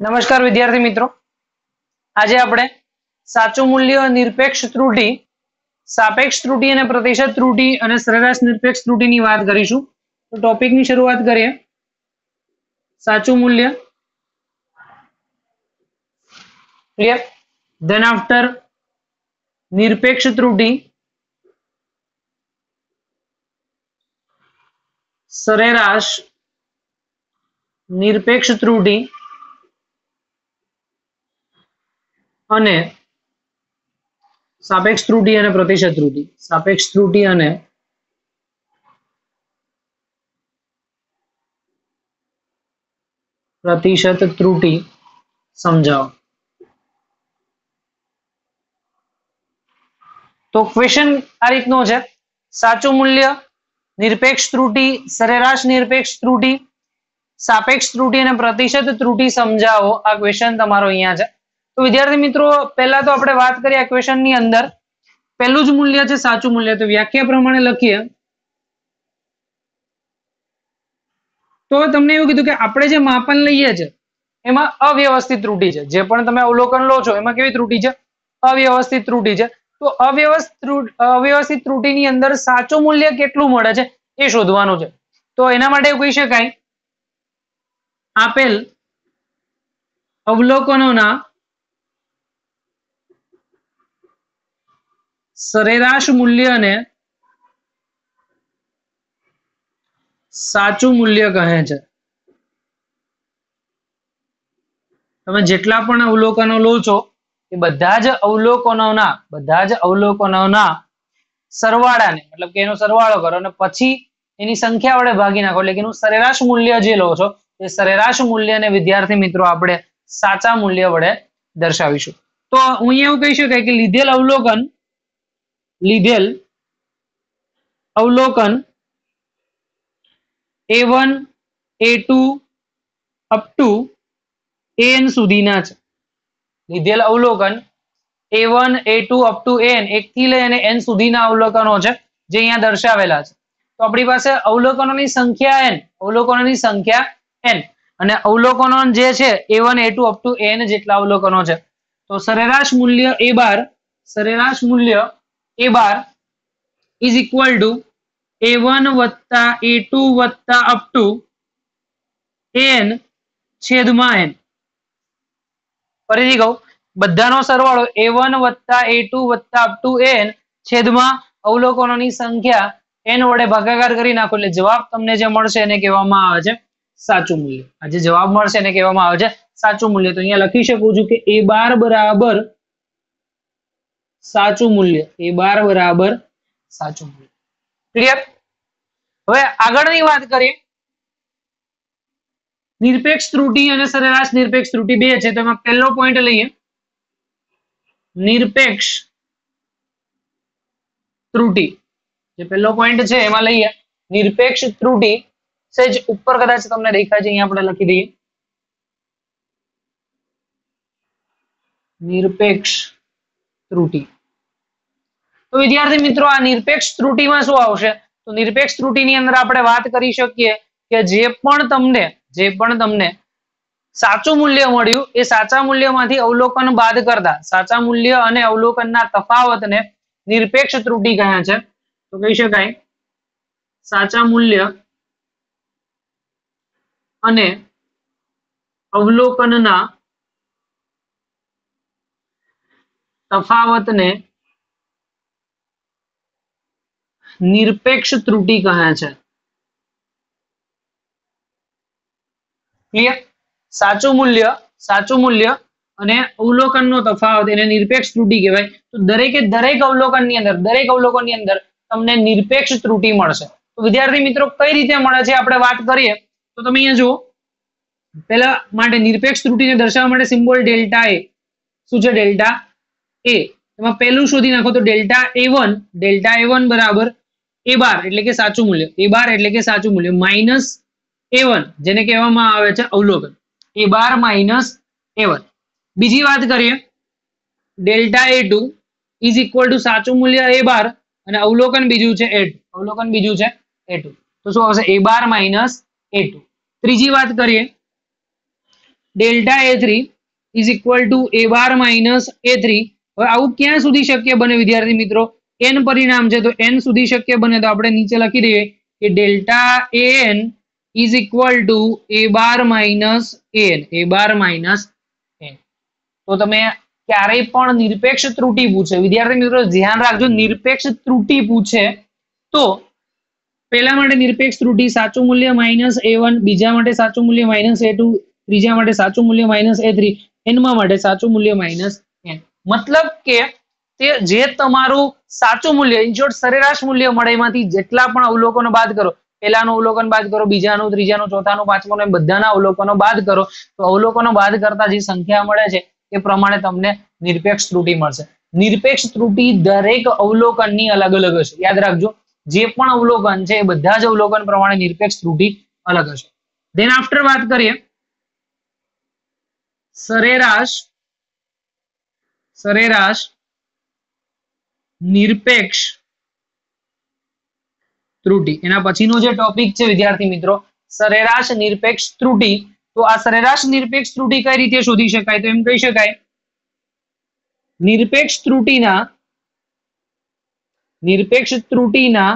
નમસ્કાર વિદ્યાર્થી મિત્રો, આજે આપણે સાચું મૂલ્ય, નિરપેક્ષ ત્રુટિ, સાપેક્ષ ત્રુટિ અને પ્રતિશત ત્રુટિ અને સરેરાશ નિરપેક્ષ ત્રુટિની વાત કરીશું. તો ટોપિકની શરૂઆત કરીએ. સાચું મૂલ્ય, ક્લિયર. ધેન આફ્ટર નિરપેક્ષ ત્રુટિ, સરેરાશ નિરપેક્ષ ત્રુટિ અને સાપેક્ષ ત્રુટિ અને પ્રતિશત ત્રુટિ. સાપેક્ષ ત્રુટિ અને પ્રતિશત ત્રુટિ સમજાવો. તો ક્વેશ્ચન આ રીતનો છે: સાચું મૂલ્ય, નિરપેક્ષ ત્રુટિ, સરેરાશ નિરપેક્ષ ત્રુટિ, સાપેક્ષ ત્રુટિ અને પ્રતિશત ત્રુટિ સમજાવો. આ ક્વેશ્ચન તમારો અહીંયા છે. તો વિદ્યાર્થી મિત્રો, પહેલા તો આપણે વાત કરીએ આ ક્વેશ્ચન ની અંદર. પહેલું જ મૂલ્ય છે સાચું મૂલ્ય. તો વ્યાખ્યા પ્રમાણે લખીએ તો તમને એવું કીધું કે આપણે જે માપન લઈએ છીએ એમાં અવ્યવસ્થિત ત્રુટિ છે. જે પણ તમે અવલોકન લો છો એમાં કેવી ત્રુટિ છે? અવ્યવસ્થિત ત્રુટિ છે. તો અવ્યવસ્થિત ત્રુટિની અંદર સાચું મૂલ્ય કેટલું મળે છે એ શોધવાનું છે. તો એના માટે એવું કહી શકાય, આપેલ અવલોકનોના સરેરાશ મૂલ્યને સાચું મૂલ્ય કહે છે. તમે જેટલા પણ અવલોકનો લો છો એ બધા જ અવલોકનોના સરવાળાને, મતલબ કે એનો સરવાળો કરો અને પછી એની સંખ્યા વડે ભાગી નાખો, એટલે કે એનું સરેરાશ મૂલ્ય જે લો છો એ સરેરાશ મૂલ્યને વિદ્યાર્થી મિત્રો આપણે સાચા મૂલ્ય વડે દર્શાવીશું. તો અહીંયા એવું કહી શકાય કે લીધેલ અવલોકન A1 A2 up to an સુધીના છે. લીધેલ અવલોકન A1 A2 up to an, 1 થી લઈ અને n સુધીના અવલોકનો છે જે અહીંયા દર્શાવેલા છે. તો આપણી પાસે અવલોકનોની સંખ્યા n અને અવલોકનો જે છે A1 A2 up to n જેટલા અવલોકનો છે. તો સરેરાશ મૂલ્ય A bar is equal two A1 વત્તા A2 વત્તા અપ ટુ n છેદમાં n. ફરીથી કહું, બધાનો સરવાળો A1 વત્તા A2 વત્તા અપ ટુ n છેદમાં અવલોકનોની સંખ્યા n વડે ભાગાકાર કરી નાખો એટલે જવાબ તમને જે મળશે એને કહેવામાં આવે છે સાચું મૂલ્ય. આ જે જવાબ મળશે એને કહેવામાં આવે છે સાચું મૂલ્ય. તો અહીંયા લખી શકું છું કે A બાર બરાબર સાચું મૂલ્ય. A બાર બરાબર સાચું મૂલ્ય. ક્લિયર? હવે આગળની વાત કરીએ. નિરપેક્ષ ત્રુટિ અને સરેરાશ નિરપેક્ષ ત્રુટિ બે છે. તો એમાં પહેલો પોઈન્ટ લઈએ, નિરપેક્ષ ત્રુટિ. જે પહેલો પોઈન્ટ છે એમાં લઈએ નિરપેક્ષ ત્રુટિ. સહેજ ઉપર કદાચ તમને દેખાય છે, અહીંયા આપણે લખી દઈએ નિરપેક્ષ ત્રુટિ. તો વિદ્યાર્થી મિત્રો, આ નિરપેક્ષ ત્રુટિમાં શું આવશે? તો નિરપેક્ષ ત્રુટિની અંદર આપણે વાત કરી શકીએ કે જે પણ તમને સાચું મૂલ્ય મળ્યું એ સાચા મૂલ્યમાંથી અવલોકન બાદ કરતા સાચા મૂલ્ય અને અવલોકનના તફાવતને નિરપેક્ષ ત્રુટિ કહે છે. તો કહી શકાય સાચા મૂલ્ય અને અવલોકનના તફાવતને નિરપેક્ષ ત્રુટિ કહે છે. ક્લિયર? સાચું મૂલ્ય અને અવલોકનનો તફાવત એને નિરપેક્ષ ત્રુટિ કહેવાય. તો દરેક અવલોકનની અંદર તમને નિરપેક્ષ ત્રુટિ મળશે. તો વિદ્યાર્થી મિત્રો, કઈ રીતે મળે છે આપણે વાત કરીએ તો તમે અહીંયા જુઓ. પહેલા માટે નિરપેક્ષ ત્રુટિને દર્શાવવા માટે સિમ્બોલ ડેલ્ટા એ. શું છે? ડેલ્ટા એ. એમાં પહેલું શોધી નાખો તો ડેલ્ટા A1 બરાબર A બાર એટલે કે સાચું મૂલ્ય. A બાર એટલે કે સાચું મૂલ્ય માઇનસ A1 જેને કહેવામાં આવે છે અવલોકન. A bar minus A1. બીજી વાત કરીએ, delta A2 is equal two સાચું મૂલ્ય A બાર અને અવલોકન બીજું છે A2. તો શું આવશે? A bar minus A2. ત્રીજી વાત કરીએ, delta A3 is equal to A bar minus A3. હવે આવું ક્યાં સુધી શક્ય બને વિદ્યાર્થી મિત્રો? n પરિણામ છે તો n સુધી શક્ય બને તો આપણે નીચે લખી દઈએ કે delta an is equal to A bar minus an. A bar minus n. તો તમે ક્યારેય પણ નિરપેક્ષ ત્રુટિ પૂછે વિદ્યાર્થી મિત્રો ધ્યાન રાખજો, નિરપેક્ષ ત્રુટિ પૂછે તો પહેલા માટે નિરપેક્ષ ત્રુટિ સાચું મૂલ્ય -a1, બીજા માટે સાચું મૂલ્ય -a2, ત્રીજા માટે સાચું મૂલ્ય -a3, nમા માટે સાચું મૂલ્ય -n. મતલબ કે તે જે તમારું સાચું મૂલ્ય ઇન શોર્ટ સરેરાશ મૂલ્ય મળે એમાંથી જેટલા પણ અવલોકનો બાદ કરો, પહેલાનું અવલોકન બાદ કરો, બીજાનું, ત્રીજાનું, ચોથાનું, પાંચમાનું એમ બધાના અવલોકનો બાદ કરો તો અવલોકનો બાદ કરતા જે સંખ્યા મળે છે એ પ્રમાણે તમને નિરપેક્ષ ત્રુટિ મળશે. નિરપેક્ષ ત્રુટિ દરેક અવલોકનની અલગ અલગ હશે, યાદ રાખજો. જે પણ અવલોકન છે એ બધા જ અવલોકન પ્રમાણે નિરપેક્ષ ત્રુટિ અલગ હશે. ધેન આફ્ટર વાત કરીએ સરેરાશ નિરપેક્ષ ત્રુટિ. એના પછીનો જે ટોપિક છે વિદ્યાર્થી મિત્રો સરેરાશ નિરપેક્ષ ત્રુટિ. તો આ સરેરાશ નિરપેક્ષ ત્રુટિ કઈ રીતે શોધી શકાય? તો એમ કહી શકાય નિરપેક્ષ ત્રુટિના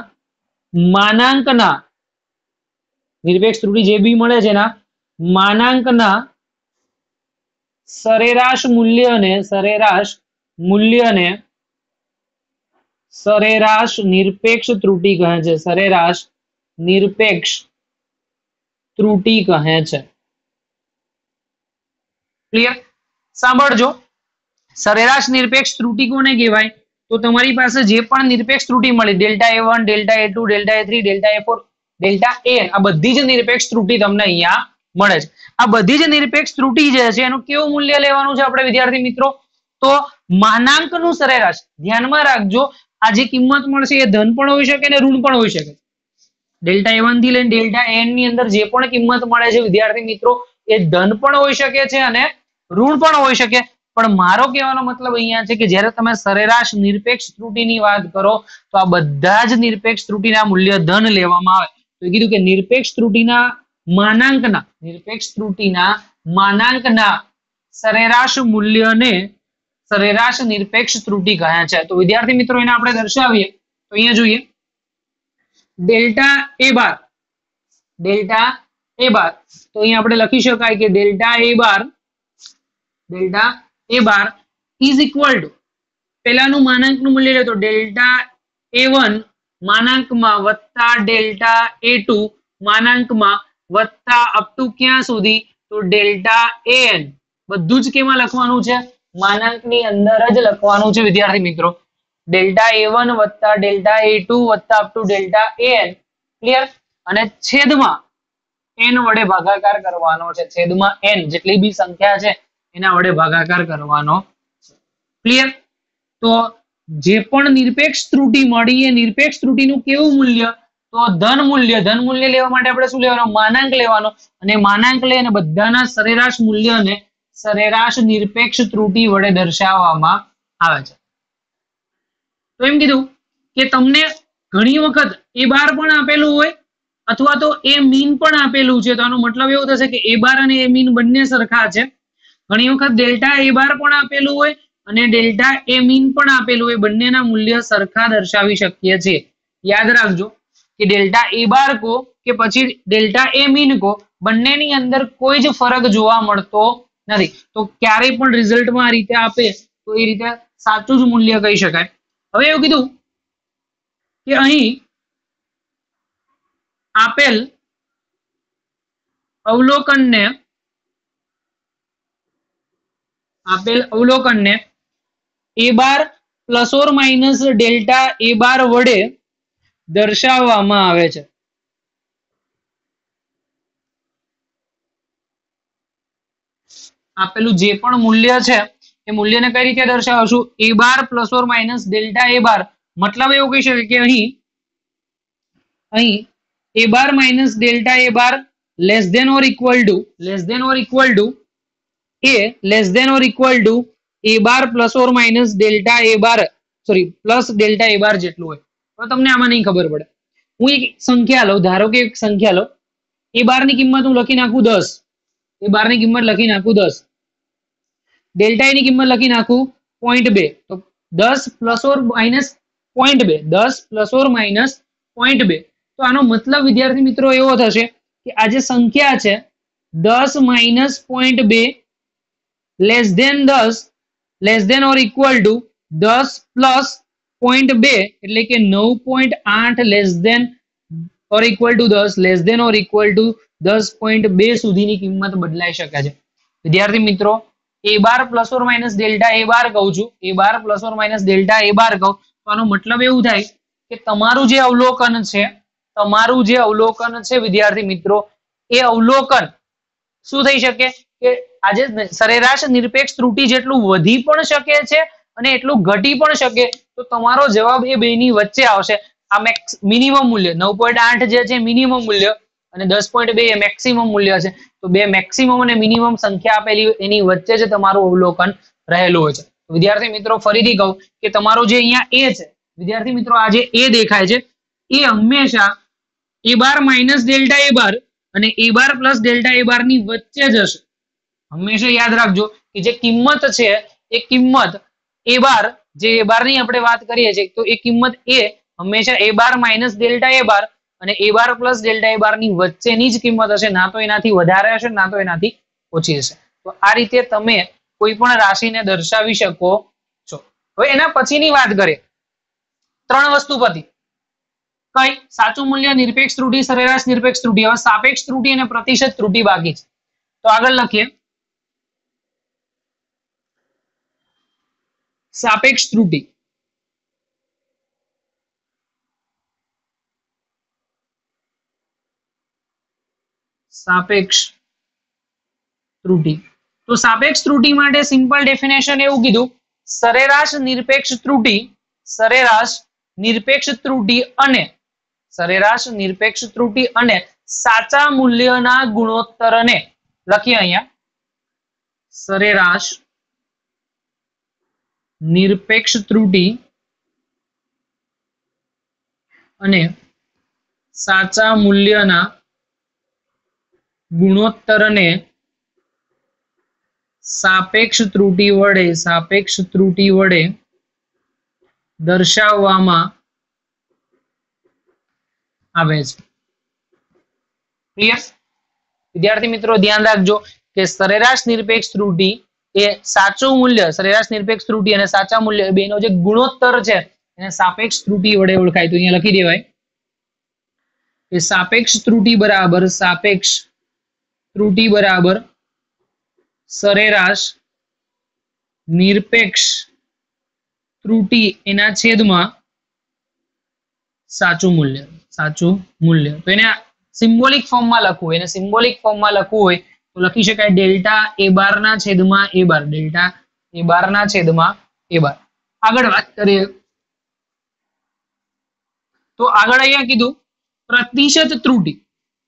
માનાંકના, નિરપેક્ષ ત્રુટિ જે બી મળે છે એના માનાંકના સરેરાશ મૂલ્યને સરેરાશ નિરપેક્ષ ત્રુટિ કહે છે. સરેરાશ નિરપેક્ષ ત્રુટિ કહે છે. ક્લિયર? સાંભળજો, સરેરાશ નિરપેક્ષ ત્રુટિ કોને કહેવાય? તો તમારી પાસે જે પણ નિરપેક્ષ ત્રુટિ મળી delta A1, delta A2, delta A3, delta A4, delta an, આ બધી જ નિરપેક્ષ ત્રુટિ તમને અહીંયા મળે છે. આ બધી જ નિરપેક્ષ ત્રુટિ જે છે એનું કેવું મૂલ્ય લેવાનું છે આપણે વિદ્યાર્થી મિત્રો? તો માનાંકનું સરેરાશ. ધ્યાનમાં રાખજો, આ જે કિંમત મળશે એ ધન પણ હોઈ શકે અને ઋણ પણ હોઈ શકે. ડેલ્ટા A1 થી લઈને ડેલ્ટા an ની અંદર જે પણ કિંમત મળે છે વિદ્યાર્થી મિત્રો એ ધન પણ હોઈ શકે છે અને ઋણ પણ હોઈ શકે. પણ મારો કહેવાનો મતલબ અહીંયા છે કે જ્યારે તમે સરેરાશ નિરપેક્ષ ત્રુટિની વાત કરો તો આ બધા જ નિરપેક્ષ ત્રુટિના મૂલ્ય ધન લેવામાં આવે. તો કીધું કે નિરપેક્ષ ત્રુટિના માનાંકના સરેરાશ મૂલ્યને સરેરાશ નિરપેક્ષ ત્રુટિ કહે છે. તો વિદ્યાર્થી મિત્રો એને આપણે દર્શાવીએ તો અહીંયા જોઈએ ડેલ્ટા A બાર, તો અહીંયા આપણે લખી શકાય કે delta A bar is equal two પહેલાનું માનાંકનું મૂલ્ય લે તો ડેલ્ટા A1 માનાંકમાં વત્તા ડેલ્ટા A2 માનાંકમાં વત્તા અપ ટુ ક્યાં સુધી? તો ડેલ્ટા an. બધું જ કેમાં લખવાનું છે? માનાંકની અંદર જ લખવાનું છે વિદ્યાર્થી મિત્રો. ડેલ્ટા A1 વત્તા ડેલ્ટા A2 વત્તા up to delta an. Clear? અને છેદમાં n વડે ભાગાકાર કરવાનો છે. છેદમાં n જેટલી બી સંખ્યા છે એના વડે ભાગાકાર કરવાનો. ક્લિયર? તો જે પણ નિરપેક્ષ ત્રુટિ મળી એ નિરપેક્ષ ત્રુટિનું કેવું મૂલ્ય? તો ધન મૂલ્ય. ધન મૂલ્ય લેવા માટે આપણે શું લેવાનું? માનાંક લેવાનો. અને માનાંક લઈ અને બધાના સરેરાશ મૂલ્યને સરેરાશ નિરપેક્ષ ત્રુટિ વડે દર્શાવવામાં આવે છે. તો એમ કીધું કે તમને ઘણી વખત A બાર પણ આપેલું હોય અથવા તો A મીન પણ આપેલું છે તો આનો મતલબ એવો થશે કે A બાર અને A મીન બંને સરખા છે. ઘણી વખત ડેલ્ટા A બાર પણ આપેલું હોય અને ડેલ્ટા A મીન પણ આપેલું હોય, બંનેના મૂલ્ય સરખા દર્શાવી શકીએ છીએ. યાદ રાખજો કે ડેલ્ટા A બાર કો કે પછી ડેલ્ટા A મીન કો બંનેની અંદર કોઈ જ ફરક જોવા મળતો નથી. તો ક્યારેય પણ રિઝલ્ટમાં આ રીતે આપે તો એ રીતે સાચું જ મૂલ્ય કહી શકાય. હવે એવું કીધું કે અહીં આપેલ અવલોકનને A bar plus or minus delta A બાર વડે દર્શાવવામાં આવે છે. આપેલું જે પણ મૂલ્ય છે એ મૂલ્યને કઈ રીતે દર્શાવશું? A bar plus or minus delta A bar. મતલબ એવું કહી શકે કે અહીં A bar minus delta A bar less than or equal to A bar plus or minus delta A bar plus delta A bar જેટલું હોય. તો તમને આમાં નહીં ખબર પડે. હું એક સંખ્યા લઉં, ધારો કે એક સંખ્યા લો, A બાર ની કિંમત હું લખી નાખું 10. એ બાર ની કિંમત લખી નાખું 10, ડેલ્ટા એ ની કિંમત લખી નાખું 0.2, તો 10 plus or minus 0.2, 10 plus or minus 0.2. તો આનો મતલબ વિદ્યાર્થી મિત્રો એવો થશે કે આ જે સંખ્યા છે 10 minus 0.2 less than 10 less than or equal to 10 plus 0.2 એટલે કે 9.8 less than or equal to 10 less than or equal to 10.2 સુધીની કિંમત બદલાઈ શકે છે. વિદ્યાર્થી મિત્રો a bar plus or minus delta a bar કહું છું, a bar plus or minus delta a bar કહું તો આનો મતલબ એવું થાય કે તમારું જે અવલોકન છે વિદ્યાર્થી મિત્રો એ અવલોકન શું થઈ શકે કે આજે સરેરાશ નિરપેક્ષ ત્રુટિ જેટલું વધી પણ શકે છે અને એટલું ઘટી પણ શકે, તો તમારો જવાબ એ બેની વચ્ચે આવશે. આ મિનિમમ મૂલ્ય 9.8 જે છે મિનિમમ મૂલ્ય અને 10.2 એ મેક્સિમમ મૂલ્ય છે, તો બે મેક્સિમમ અને મિનિમમ સંખ્યા આપેલી એની વચ્ચે જ તમારું અવલોકન રહેલું હોય છે. વિદ્યાર્થી મિત્રો ફરીથી કહું કે તમારો જે અહીંયા એ છે વિદ્યાર્થી મિત્રો આ જે એ દેખાય છે એ હંમેશા a bar minus delta a બાર અને a bar plus delta a બાર ની વચ્ચે જ હશે. હંમેશા યાદ રાખજો કે જે કિંમત છે એ કિંમત a બાર જે a બાર ની આપણે વાત કરીએ છીએ તો એ કિંમત એ હંમેશા a bar minus delta a બાર અને a bar plus delta a બાર ની વચ્ચેની જ કિંમત હશે, ના તો એનાથી વધારે હશે ના તો એનાથી ઓછી હશે. તો આ રીતે તમે કોઈ પણ રાશિને દર્શાવી શકો છો. હવે એના પછીની વાત કરીએ, ત્રણ વસ્તુ પતી. કઈ? સાચું મૂલ્ય, નિરપેક્ષ ત્રુટિ, સરેરાશ નિરપેક્ષ ત્રુટિ. હવે સાપેક્ષ ત્રુટિ અને પ્રતિશત ત્રુટિ બાકી છે. તો આગળ લખીએ સાપેક્ષ ત્રુટિ. સાપેક્ષ ત્રુટિ. તો સાપેક્ષ ત્રુટિ માટે સિમ્પલ ડેફિનેશન એવું કીધું, સરેરાશ નિરપેક્ષ ત્રુટિ, સરેરાશ નિરપેક્ષ ત્રુટિ અને સરેરાશ નિરપેક્ષ ત્રુટિ અને સાચા મૂલ્યના ગુણોત્તરને લખીએ અહીંયા સરેરાશ નિરપેક્ષ ત્રુટિ અને સાચા મૂલ્યના ગુણોત્તરને સાપેક્ષ ત્રુટિ વડે દર્શાવવામાં આવે છે. ક્લિયર? વિદ્યાર્થી મિત્રો ધ્યાન રાખજો કે સરેરાશ નિરપેક્ષ ત્રુટિ એ સાચું મૂલ્ય, સરેરાશ નિરપેક્ષ ત્રુટિ અને સાચા મૂલ્ય બેનો જે ગુણોત્તર છે એને સાપેક્ષ ત્રુટિ વડે ઓળખાય. તો અહીંયા લખી દેવાય કે સાપેક્ષ ત્રુટિ બરાબર સરેરાશ નિરપેક્ષ ત્રુટિ એના છેદમાં સાચું મૂલ્ય. તો એને સિમ્બોલિક ફોર્મમાં લખવું, હોય તો લખી શકાય ડેલ્ટા a બાર ના છેદમાં a બાર, ડેલ્ટા a બાર ના છેદમાં a બાર. આગળ વાત કરીએ તો આગળ અહીંયા કીધું પ્રતિશત ત્રુટિ.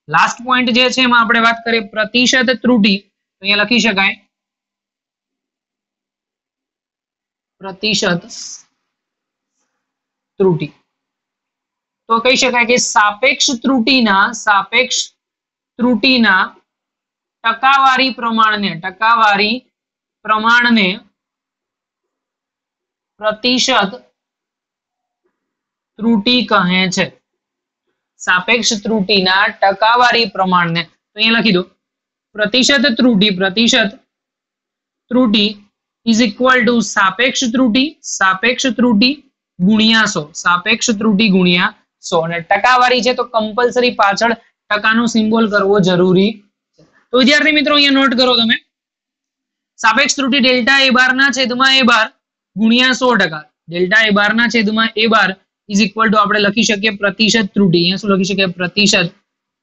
લાસ્ટ પોઈન્ટ જે છે એમાં આપણે વાત કરીએ પ્રતિશત ત્રુટિ. તો અહીંયા લખી શકાય પ્રતિશત ત્રુટિ. તો કહી શકાય કે સાપેક્ષ ત્રુટિના ટકાવારી પ્રમાણને પ્રતિશત ત્રુટિ કહે છે. સાપેક્ષ ત્રુટિના ટકાવારી પ્રમાણને તો અહીંયા લખી દો પ્રતિશત ત્રુટિ ઇઝ ઇક્વલ ટુ સાપેક્ષ ત્રુટિ ગુણ્યા 100, સાપેક્ષ ત્રુટિ ગુણ્યા 100. અને ટકાવારી છે તો કમ્પલસરી પાછળ ટકાનો સિમ્બોલ કરવો જરૂરી છે. તો વિદ્યાર્થી મિત્રો અહીંયા નોટ કરો તમે, સાપેક્ષ ત્રુટિ ડેલ્ટા a બાર ના છેદમાં a બાર ગુણ્યા 100%. ડેલ્ટા a બાર ના છેદમાં a bar is equal two આપણે લખી શકીએ પ્રતિશત ત્રુટિ. અહીંયા શું લખી શકીએ? પ્રતિશત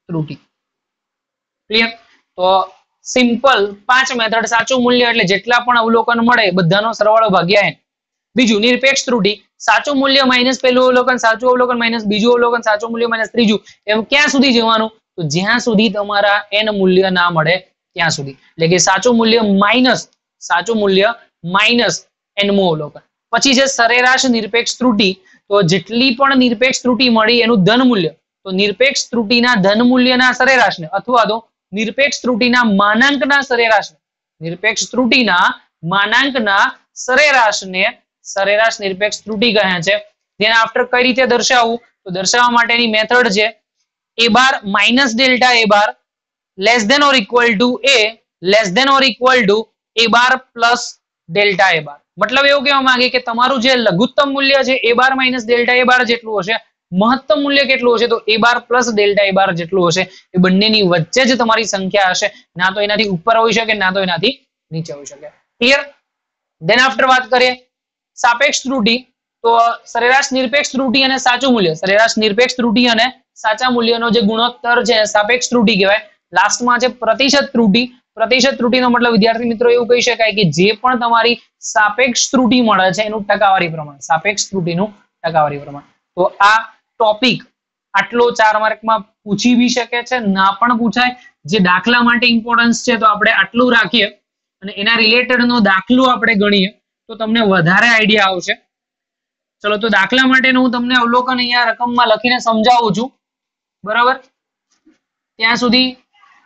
ત્રુટિ. ક્લિયર? તો સિમ્પલ 5 મેથડ. સાચું મૂલ્ય એટલે જેટલા પણ અવલોકન મળે બધાનો સરવાળો ભાગ્યા n. બીજું નિરપેક્ષ ત્રુટિ, સાચું મૂલ્ય માઇનસ પહેલું અવલોકન, સાચું અવલોકન માઇનસ બીજું અવલોકન, સાચું મૂલ્ય માઇનસ ત્રીજું. એમ ક્યાં સુધી જવાનું? તો જ્યાં સુધી તમારા n મૂલ્ય ના મળે ત્યાં સુધી. એટલે કે સાચું મૂલ્ય માઇનસ n મો અવલોકન. પછી છે સરેરાશ નિરપેક્ષ ત્રુટિ. તો જેટલી પણ નિરપેક્ષ ત્રુટિ મળી એનું ધન મૂલ્ય, તો નિરપેક્ષ ત્રુટિના ધન મૂલ્યના સરેરાશને અથવા તો નિરપેક્ષ ત્રુટીના માનાંકના સરેરાશ, નિરપેક્ષ ત્રુટીના માનાંકના સરેરાશને સરેરાશ નિરપેક્ષ ત્રુટી કહે છે. જેને આફ્ટર કઈ રીતે દર્શાવવું? તો દર્શાવવા માટેની મેથડ છે a bar minus delta a bar less than or equal to a less than or equal to a bar plus delta a bar. મતલબ એવું કહેવા માંગે કે તમારું જે લઘુત્તમ મૂલ્ય છે a bar minus delta a bar જેટલું હશે, મહત્તમ મૂલ્ય કેટલું હશે? તો a bar plus delta a bar જેટલું હશે. એ બંનેની વચ્ચે જ તમારી સંખ્યા હશે, ના તો એનાથી ઉપર હોઈ શકે ના તો એનાથી નીચે હોઈ શકે. ક્લિયર? ધેન આફ્ટર વાત કરીએ સાપેક્ષ ત્રુટી. તો સરેરાશ નિરપેક્ષ ત્રુટી અને સાચું મૂલ્ય, સરેરાશ નિરપેક્ષ ત્રુટી અને સાચા મૂલ્યનો જે ગુણોત્તર છે સાપેક્ષ ત્રુટી કહેવાય. લાસ્ટમાં છે પ્રતિશત ત્રુટી. પ્રતિશત ત્રુટીનો મતલબ વિદ્યાર્થી મિત્રો એવું કહી શકાય કે જે પણ તમારી સાપેક્ષ ત્રુટી મળે છે એનું ટકાવારી પ્રમાણ, સાપેક્ષ ત્રુટીનું ટકાવારી પ્રમાણ. તો આ ટોપિક આટલો 4 માર્કમાં પૂછી બી શકે છે, ના પણ પૂછાય. જે દાખલા માટે ઇમ્પોર્ટન્સ છે તો આપણે આટલું રાખીએ અને એના રિલેટેડ નો દાખલો આપણે ગણીએ તો તમને વધારે આઈડિયા આવશે. ચલો તો દાખલા માટેનું હું તમને અવલોકન અહીંયા રકમમાં લખીને સમજાવું છું, બરાબર? ત્યાં સુધી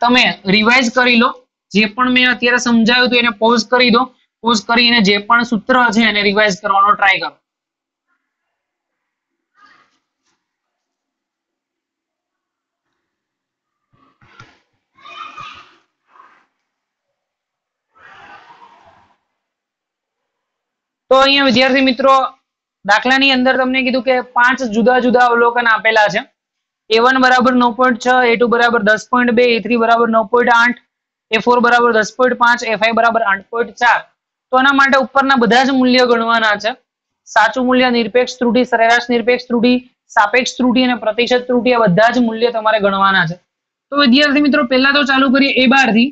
તમે રિવાઇઝ કરી લો. જે પણ મેં અત્યારે સમજાવ્યું હતું એને પોઝ કરી દો. પોઝ કરીને જે પણ સૂત્ર છે એને રિવાઇઝ કરવાનો ટ્રાય કરો. તો અહીંયા વિદ્યાર્થી મિત્રો દાખલાની અંદર તમને કીધું કે 5 જુદા જુદા અવલોકન આપેલા છે. a1 બરાબર 9.6, a2 બરાબર 10.2, a3 બરાબર 9.8, a4 બરાબર 10.5, a5 બરાબર 8.4. તો આના માટે ઉપરના બધા જ મૂલ્ય ગણવાના છે. સાચું મૂલ્ય, નિરપેક્ષ ત્રુટી, સરેરાશ નિરપેક્ષ ત્રુટી, સાપેક્ષ ત્રુટી અને પ્રતિશત ત્રુટી, આ બધા જ મૂલ્ય તમારે ગણવાના છે. તો વિદ્યાર્થી મિત્રો પહેલા તો ચાલુ કરીએ a બાર થી.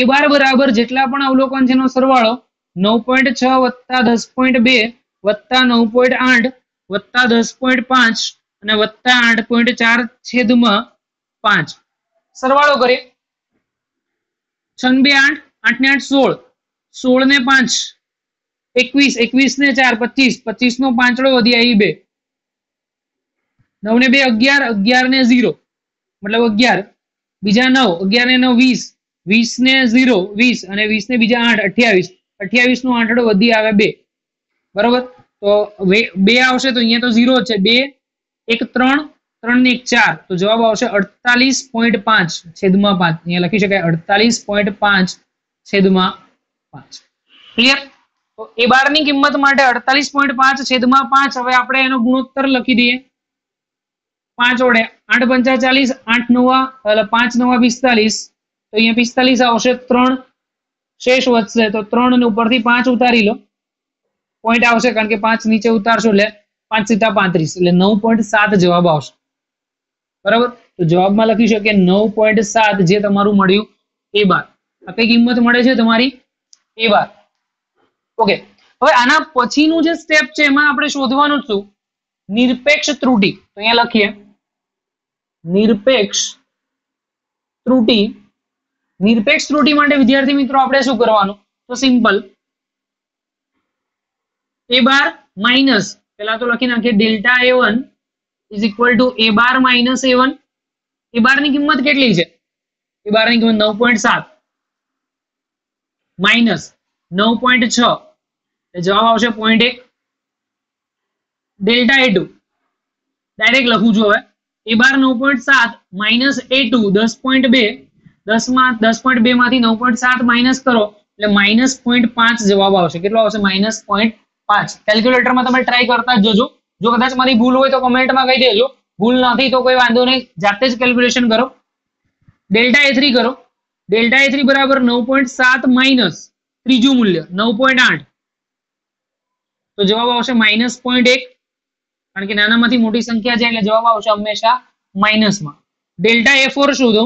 a બાર બરાબર જેટલા પણ અવલોકન છે એનો સરવાળો 9.6 વત્તા 10.2 વત્તા 9.8 વત્તા 10.5 અને વત્તા 8.4 છેદમાં 5. સરવાળો કરીએ. 6 2 8, 8 ને 8 16, 16 ને 5 21, 21 ને 4 25, 25 નો પાંચડો વધી આવી 2, 9 ને 2 11, 11 ને 0 મતલબ 11, બીજા 9, 11 ને 9 20, 20 ને 0 20 અને 20 ને બીજા 8 28, 28 નો આંકડો વધી આવે 2, બરોબર? તો 2 આવશે તો અહીંયા તો 0 છે. 2 1 3, 3 ને 1 4, તો જવાબ આવશે 48.5 છેદમાં 5. અહીંયા લખી શકાય 48.5 છેદમાં 5. ક્લિયર? તો એ બાર ની કિંમત માટે 48.5 છેદમાં 5. હવે આપણે એનો ગુણોત્તર લખી દઈએ. 5 વડે 8 પંચા 40, 8 નવા 5 નવા 45, તો અહીંયા 45 આવશે. 3 શેષ વધશે તો 3 ને ઉપરથી 5 ઉતારી લો, પોઈન્ટ આવશે કારણ કે 5 નીચે ઉતારશો એટલે 5 સીધા 35 એટલે 9.7 જવાબ આવશે, બરાબર? તો જવાબમાં લખી શકીએ 9.7 જે તમારું મળ્યું a બાર. આ કઈ કિંમત મળે છે તમારી? a bar. ઓકે, હવે આના પછીનું જે સ્ટેપ છે એમાં આપણે શોધવાનું શું? નિરપેક્ષ ત્રુટી. તો અહીંયા લખીએ નિરપેક્ષ ત્રુટી. નિરપેક્ષ ત્રુટી માટે વિદ્યાર્થી મિત્રો આપણે શું કરવાનું? તો સિમ્પલ, a બાર માઇનસ, પેલા તો લખી નાખીએ delta a1 is equal to a bar minus a1. a બાર ની કિંમત કેટલી છે? a બાર ની કિંમત 9.7 માઇનસ 9.6 એટલે જવાબ આવશે 0.1. ડેલ્ટા a2 ડાયરેક્ટ લખું છું હવે. a બાર 9.7 માઇનસ a2 10.2, 10.2 માંથી 9.7 માઇનસ કરો એટલે માઇનસ 0.5 જવાબ આવશે. કેટલો આવશે? માઇનસ 0.5. કેલ્ક્યુલેટરમાં તમે ટ્રાય કરતા જ જજો. જો કદાચ મારી ભૂલ હોય તો કમેન્ટમાં કહી દેજો. ભૂલ નથી તો કોઈ વાંધો નહીં, જાતે જ કેલ્ક્યુલેશન કરો. ડેલ્ટા a3 કરો. ડેલ્ટા a3 બરાબર 9.7 માઇનસ ત્રીજું મૂલ્ય 9.8, તો જવાબ આવશે માઇનસ 0.1 કારણ કે નાનામાંથી મોટી સંખ્યા છે એટલે જવાબ આવશે હંમેશા માઇનસમાં. ડેલ્ટા a4 શોધો.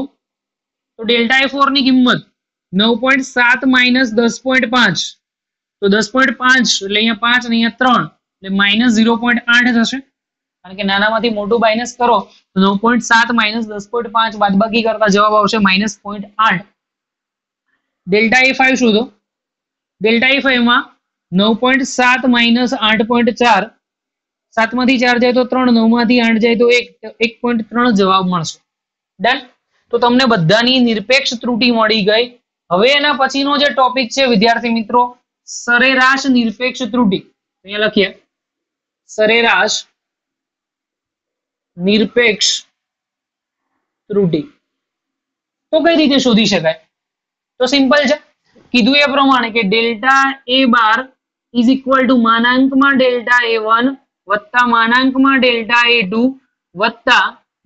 તો ડેલ્ટા a4 ની કિંમત 9.7 માઇનસ 10.5, તો 10.5 એટલે અહીંયા 5 અને અહીંયા 3 એટલે માઇનસ 0.8 થશે કારણ કે નાનામાંથી મોટું માઇનસ કરો તો 9.7 માઇનસ 10.5 બાદબાકી કરતા જવાબ આવશે માઇનસ 0.8. ડેલ્ટા a5 શોધો. ડેલ્ટા a5 માં 9.7 માઇનસ 8.4, 7 માંથી 4 જાય તો 3, 9 માંથી 8 જાય તો 1, 1.3 જવાબ મળશે. ડન. તો તમને બધાની નિરપેક્ષ ત્રુટી મળી ગઈ. હવે એના પછીનો જે ટોપિક છે વિદ્યાર્થી મિત્રો, સરેરાશ નિરપેક્ષ ત્રુટી. અહીંયા લખીએ સરેરાશ નિરપેક્ષ ત્રુટી. તો કઈ રીતે શોધી શકાય? તો સિમ્પલ છે, કીધું એ પ્રમાણે કે delta A bar is equal to માનાંકમાં ડેલ્ટા એ1 વત્તા માનાંકમાં ડેલ્ટા એ2 વત્તા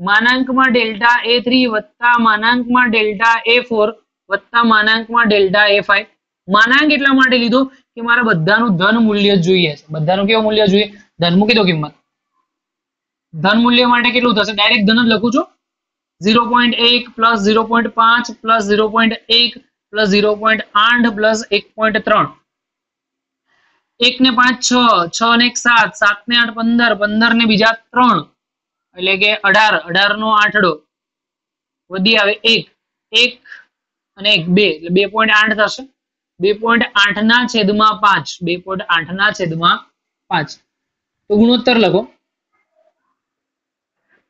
માનાંકમાં ડેલ્ટા એ3 વત્તા માનાંકમાં ડેલ્ટા એ4 વત્તા માનાંકમાં ડેલ્ટા એ5. માનાંક એટલા માટે લીધો કે મારે બધાનું ધન મૂલ્ય જોઈએ છે. બધાનું કેવું મૂલ્ય જોઈએ? ધન મૂકી દો કિંમત. ધન મૂલ્ય માટે કેટલું થશે? ડાયરેક્ટ ધન જ લખું છું. 0.1 પ્લસ 0.5 પ્લસ 0.1 પ્લસ 0.8 પ્લસ 1.3. 1 ને 5 6, 6 ને 1 7, 7 ને 8 15, 15 ને બીજા 3 એટલે કે 18, 18 નો આઠડો વધી આવે 1, 1 અને 1 2 એટલે 2.8 થશે. 2.8 ના છેદમાં 5, 2.8 ના છેદમાં 5. તો ગુણોત્તર લખો.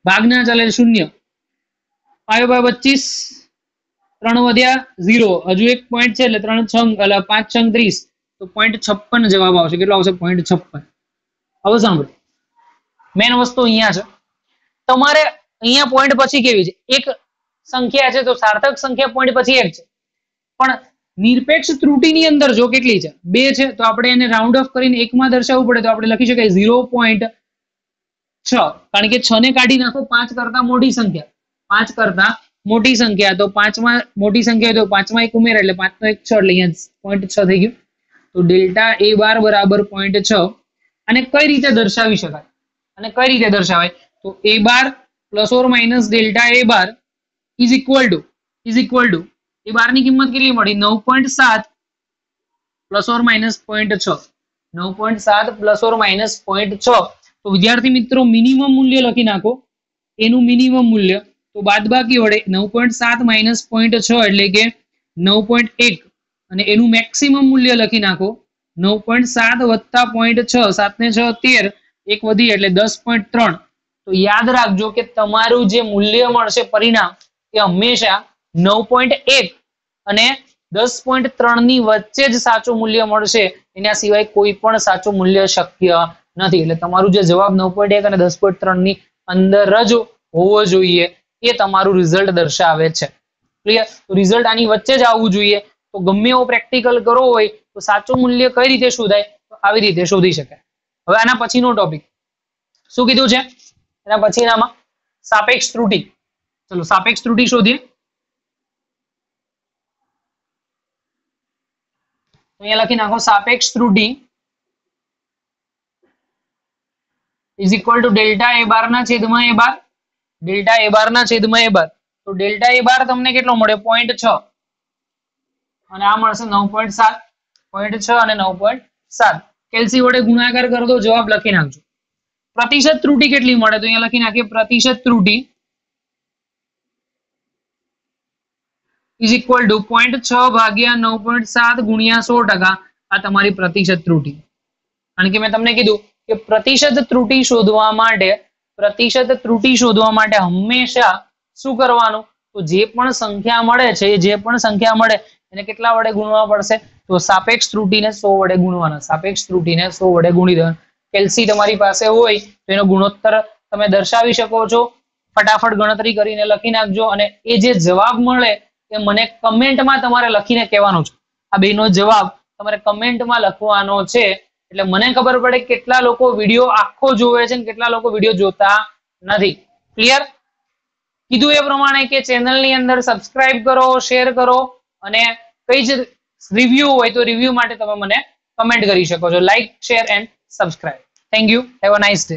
ભાગના ચાલે 0. 5/25, 3 વધ્યા 0, હજુ એક પોઈન્ટ છે એટલે 3 6 એટલે 5 6 30, તો 0.56 જવાબ આવશે. કેટલો આવશે? 0.56. હવે સાંભળો, મેન વસ્તુ અહીંયા છે. તમારે અહીંયા પોઈન્ટ પછી કેવી છે? એક સંખ્યા છે તો સાર્થક સંખ્યા પોઈન્ટ પછી એક છે, પણ નિરપેક્ષ ત્રુટીની અંદર જો કેટલી છે? 2 છે, તો આપણે એને રાઉન્ડ ઓફ કરીને 1 માં દર્શાવવું પડે, તો આપણે લખી શકાય 0.6, કારણ કે 6 ને કાઢી નાખો 5 કરતા મોટી સંખ્યા, 5 કરતા મોટી સંખ્યા, તો 5 માં મોટી સંખ્યા તો 5 માં 1 ઉમેરે એટલે 5 નો 1 6 એટલે અહીંયા 0.6 થઈ ગયું. તો ડેલ્ટા એ બાર બરાબર 0.6. અને કઈ રીતે દર્શાવી શકાય? અને કઈ રીતે દર્શાવાય? તો A bar plus or minus delta A bar is equal to A bar ની કિંમત કેટલી મળી? 9.7 plus or minus 0.6. 9.7 plus or minus 0.6. તો વિદ્યાર્થી મિત્રો મિનિમમ મૂલ્ય લખી નાખો, એનું મિનિમમ મૂલ્ય. તો બાદબાકી વડે 9.7 માઇનસ 0.6 એટલે કે 9.1 અને એનું મેક્સિમમ મૂલ્ય લખી નાખો 9.7 વત્તા 0.6, 7 ને 6 13, એક વધી એટલે 10.3. તો યાદ રાખજો કે તમારું જે મૂલ્ય મળશે પરિણામ એ હંમેશા 9.1 અને 10.3 ની વચ્ચે જ સાચું મૂલ્ય મળશે, એના સિવાય કોઈ પણ સાચું મૂલ્ય શક્ય નથી. એટલે તમારું જે જવાબ 9.1 અને 10.3 ની અંદર જ હોવો જોઈએ એ તમારું રિઝલ્ટ દર્શાવે છે. ક્લિયર? તો રિઝલ્ટ આની વચ્ચે જ આવવું જોઈએ. તો ગમે એવો પ્રેક્ટિકલ કરવો હોય તો સાચું મૂલ્ય કઈ રીતે શોધાય? તો આવી રીતે શોધી શકાય. હવે આના પછીનો ટોપિક શું કીધું છે? એના પછીનામાં સાપેક્ષ ત્રુટી. ચલો સાપેક્ષ ત્રુટી શોધીએ. અહીંયા લખી નાખો સાપેક્ષ ત્રુટી is equal to delta A બાર ના છેદમાં એ બાર. ડેલ્ટા એ બાર ના છેદમાં એ બાર. તો ડેલ્ટા એ બાર તમને કેટલો મળે? 0.6 અને આ મળશે 9.7. 0.6 અને 9.7 કેલ્સી વડે ગુણાકાર કરો તો જવાબ લખી નાખજો. પ્રતિશત ત્રુટી કેટલી મળે? તો અહીંયા લખી નાખીએ પ્રતિશત ત્રુટી ઇઝ ઇક્વલ ટુ 0.6 ભાગ્યા 9.7 ગુણ્યા 100%. આ તમારી પ્રતિશત ત્રુટી. કારણ કે મેં તમને કીધું કે પ્રતિશત ત્રુટી શોધવા માટે હંમેશા શું કરવાનું? તો જે પણ સંખ્યા મળે છે, જે પણ સંખ્યા મળે એને કેટલા વડે ગુણવા પડશે? તો સાપેક્ષ ત્રુટીને 100 વડે ગુણવાના. સાપેક્ષ ત્રુટીને 100 વડે ગુણી દેવાનું. કેલ્સી તમારી પાસે હોય તો એનો ગુણોત્તર તમે દર્શાવી શકો છો. ફટાફટ ગણતરી કરીને લખી નાખજો અને એ જે જવાબ મળે એ મને કમેન્ટમાં તમારે લખીને કહેવાનું છે. આ બેનો જવાબ તમારે કમેન્ટમાં લખવાનો છે, એટલે મને ખબર પડે કેટલા લોકો વિડીયો આખો જોવે છે અને કેટલા લોકો વિડીયો જોતા નથી. ક્લિયર? કીધું એ પ્રમાણે કે ચેનલની અંદર સબસ્ક્રાઇબ કરો, શેર કરો અને કઈ જ રિવ્યુ હોય તો રિવ્યુ માટે તમે મને કમેન્ટ કરી શકો છો. Like, share and subscribe. Thank you. Have a nice day.